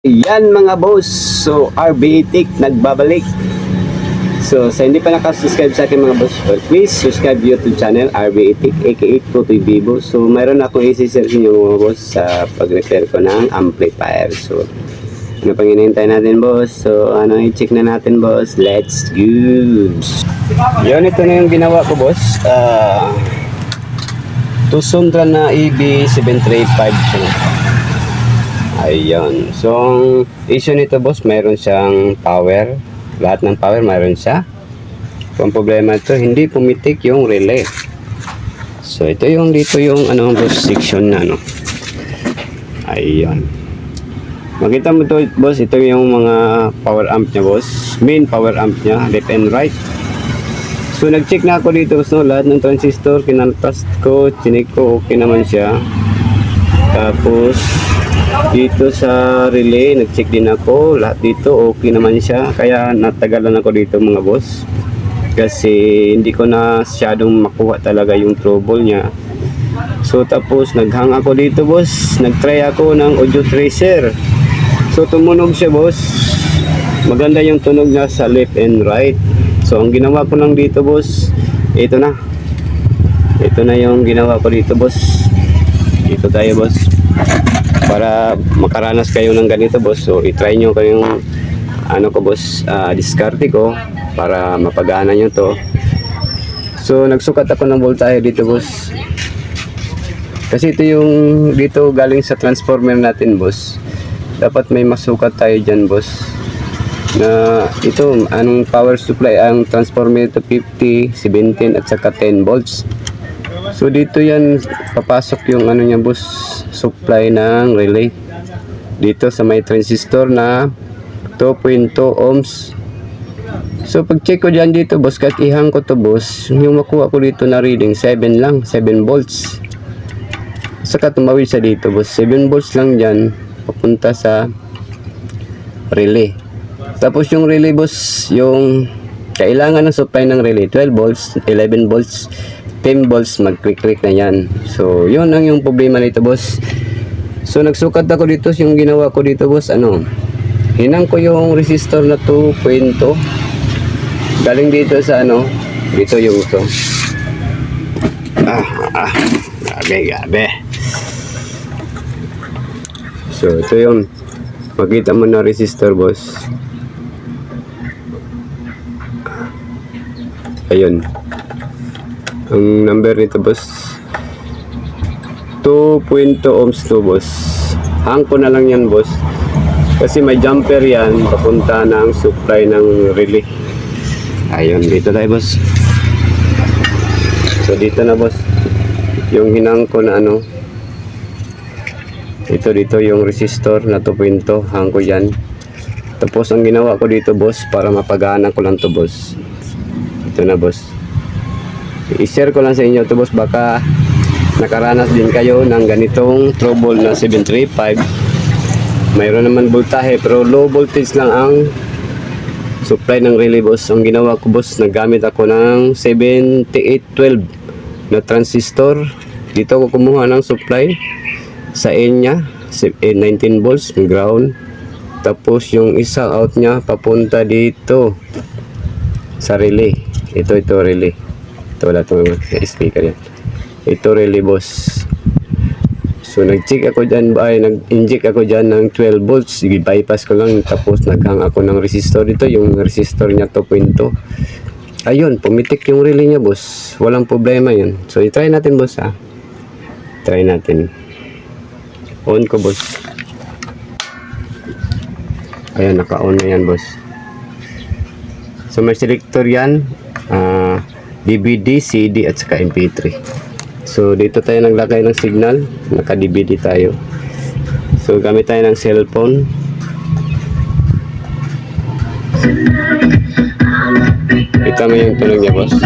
Yan mga boss, so RBTech nagbabalik. So sa hindi pa nakasubscribe sa akin mga boss, please subscribe YouTube channel RBTech aka Tutoy Vivo. So mayroon akong isi-share sa inyo mga boss sa pag-repair ko ng amplifier. So ano pang hinihintay natin boss? So ano i-check na natin boss, let's go. Yun, ito na yung ginawa ko boss. Tucson na EB735 siya. Ayun. So, ang issue nito boss, mayroon siyang power. Lahat ng power mayroon siya. So, ang problema ito, hindi pumitik yung relay. So, ito yung dito yung ano boss, section na ano. Ayun. Makita mo to boss, ito yung mga power amp niya boss. Main power amp niya, left and right. So, nag-check na ako dito boss, no? Lahat ng transistor, kinaltas ko, chinik ko, okay naman siya. Tapos, dito sa relay nag-check din ako, lahat dito okay naman siya, kaya natagalan ako dito mga boss kasi hindi ko na masyadong makuha talaga yung trouble niya. So tapos naghang ako dito boss, nagtry ako ng audio tracer. So tumunog siya boss, maganda yung tunog niya sa left and right. So ang ginawa ko lang dito boss, ito na yung ginawa ko dito boss. Dito tayo boss, para makaranas kayo ng ganito boss. So i-try nyo kayong ano ko boss, diskarte ko para mapagana nyo to. So nagsukat ako ng voltahe dito boss, kasi ito yung dito galing sa transformer natin boss. Dapat may masukat tayo dyan boss, na ito anong power supply ang transformer ito, 50, 17 at saka 10 volts. So dito yan papasok yung ano niya boss, supply ng relay dito sa may transistor na 2.2 ohms. So pag check ko dyan dito boss, kahit ihang ko to boss, yung makuha ko dito na reading 7 lang, 7 volts. Saka tumawid sa dito boss, 7 volts lang dyan papunta sa relay. Tapos yung relay boss, yung kailangan ng supply ng relay 12 volts, 11 volts, 10 volts, mag-click-click na yan. So, yun ang yung problema nito, boss. So, nagsukat ako dito. Yung ginawa ko dito, boss, hinang ko yung resistor na 2.2. Galing dito sa, dito yung ito. Gabi. So, ito yung, makita mo na resistor, boss. Ayun. Ang number nito boss 2.2 ohms to boss. Hang ko na lang yan boss, kasi may jumper yan papunta ng supply ng relay. Ayun, dito tayo boss. So dito na boss yung hinang ko na dito yung resistor na 2.2, hang ko yan. Tapos ang ginawa ko dito boss, para mapagana ko lang to boss, ito na boss, i-share ko lang sa inyo to boss, baka nakaranas din kayo ng ganitong trouble na 735. Mayroon naman voltahe pero low voltage lang ang supply ng relay boss. Ang ginawa ko boss, naggamit ako ng 7812 na transistor. Dito ko kumuha ng supply sa N nya, 19 volts ground. Tapos yung isang out nya papunta dito sa relay. Ito relay. Ito wala itong speaker yan. Ito relay boss. So nag-check ako dyan, nag-inject ako dyan ng 12 volts. I-bypass ko lang. Tapos naghang ako ng resistor dito. Yung resistor niya 2.2. Ayun, pumitik yung relay niya boss. Walang problema yun. So i-try natin boss ha. Try natin. On ko boss. Ayun, naka-on na yan boss. So may selector yan. DVD, CD at saka MP3. So dito tayo naglagay ng signal, naka DVD tayo. So gamit tayo ng cellphone. Kita mo yung tunog niya boss.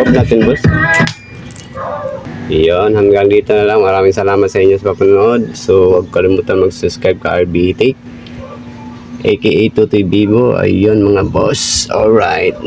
Off natin boss. Iyon, hanggang dito na lang. Maraming salamat sa inyo sa panonood. So huwag kalimutan mag-subscribe ka RBTech aka Tutoy Vivo. Ayun mga boss. Alright.